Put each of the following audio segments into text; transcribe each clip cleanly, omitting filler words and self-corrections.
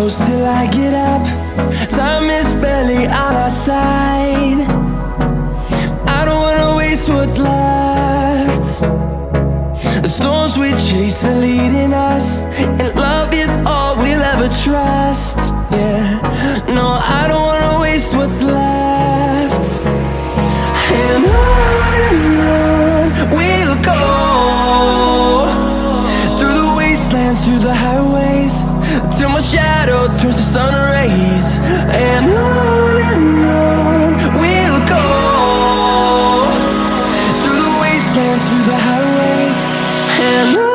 close till I get up. Time is barely on our side. I don't wanna waste what's left. The storms we chase are leading us, and love is all we'll ever trust. Yeah, no, I don't wanna waste what's left. And on we'll go, through the wastelands, through the highways, till my shadow turns to sun rays. And on we'll go, through the wastelands, through the highways, and on.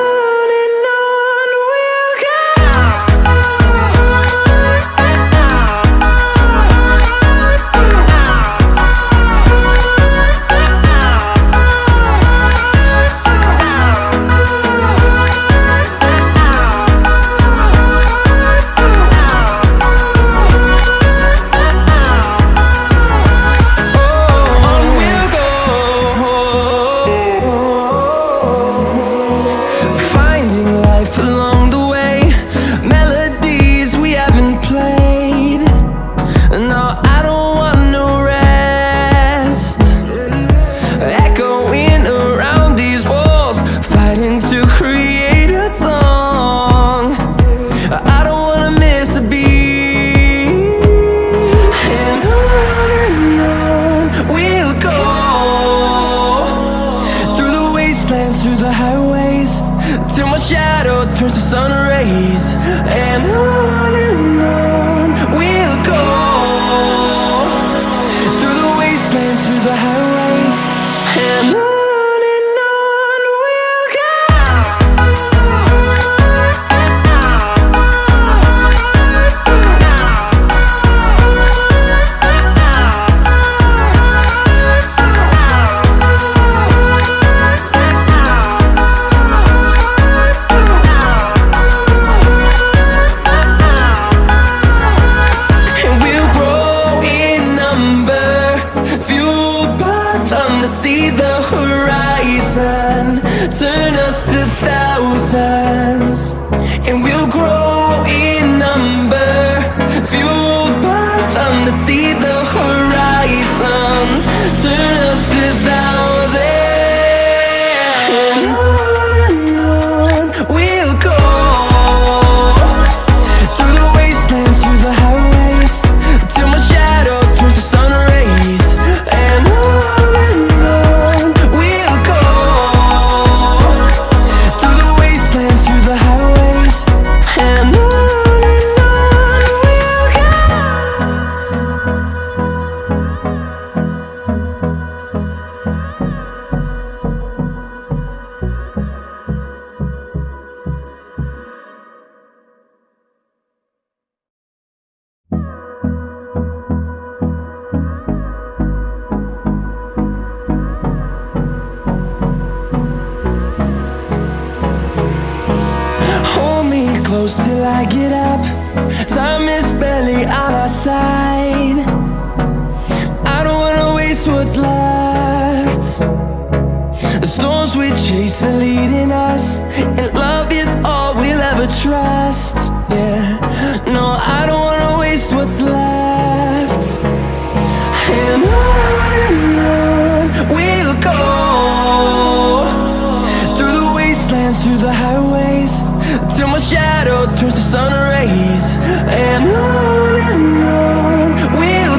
Through the highways, till my shadow turns to sun rays. And on we'll go, through the wastelands, through the highways, and on we'll go. See the horizon turn us to thousands, and we'll grow in number, fueled by them. To see the horizon turn us to thousands, and on we'll go, through the wastelands, through the highways, till my shadow turns to sun rays. And close till I get up. Time is barely on our side. I don't wanna waste what's left. The storms we chase are leading us, and love is all we'll ever trust. Yeah, no, I don't wanna waste what's left. And on we'll go, through the wastelands, through the highways, till my shadow turns to sun rays. And on we'll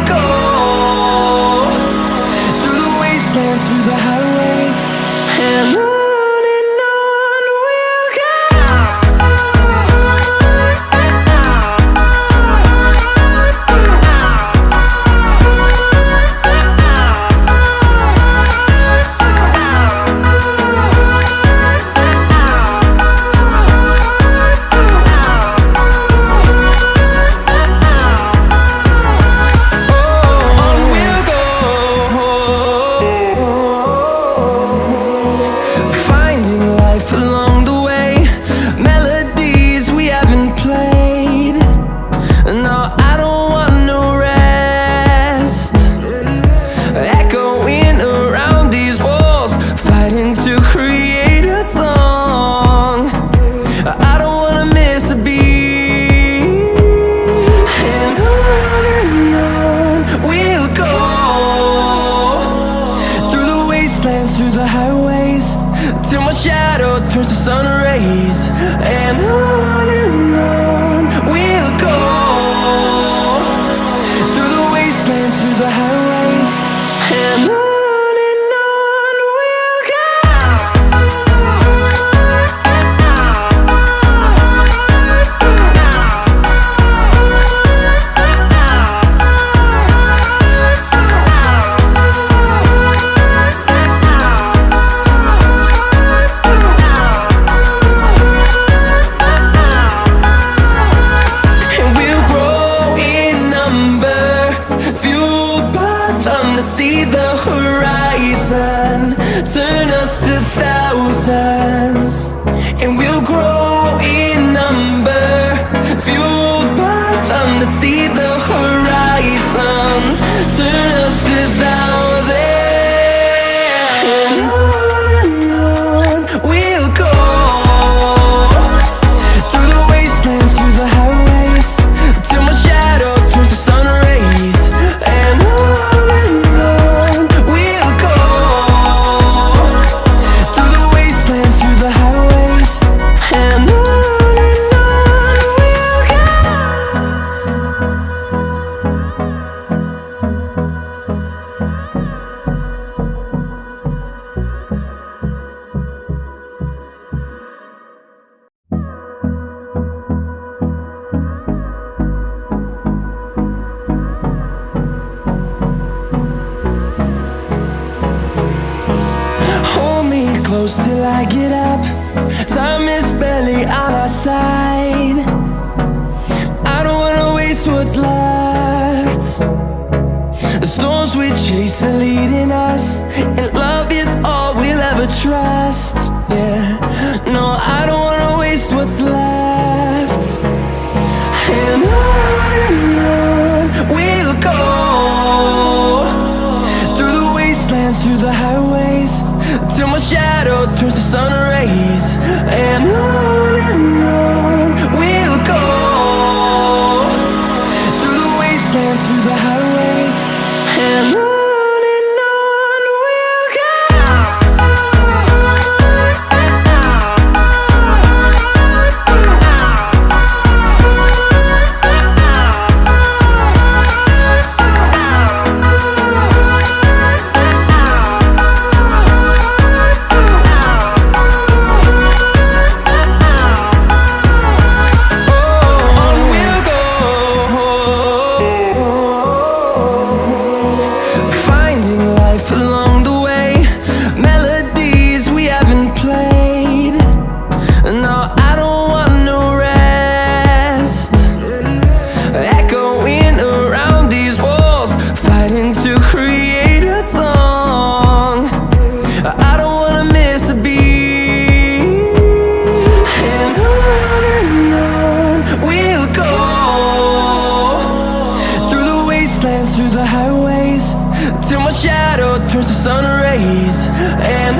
them to see the horizon. Turn us to thousands, and we'll grow in number. Fueled by them to see the horizon. Turn us to thousands, and on we'll go. Through the wastelands, through the highways, till my shadow turns to sun rays. And on we'll go. Through the wastelands, through the highways, and on we'll go. Hold me close till I get up. Time is barely on our side. I don't wanna waste what's left. The storms we chase are leading us, and love is all we'll ever trust. Yeah, no, I don't wanna waste what's left. And on we'll go. Through the wastelands, through the highways, till my shadow turns to sun rays. And on we'll go. Through the wastelands, through the highways, and on we'll go. On we'll go. Finding life along the way, melodies we haven't played. No, I don't want no rest. Echoing around these walls, fighting to create a song. I don't wanna miss a beat. And on we'll go. Through the wastelands, through the highways, till my shadow turns to sun rays. And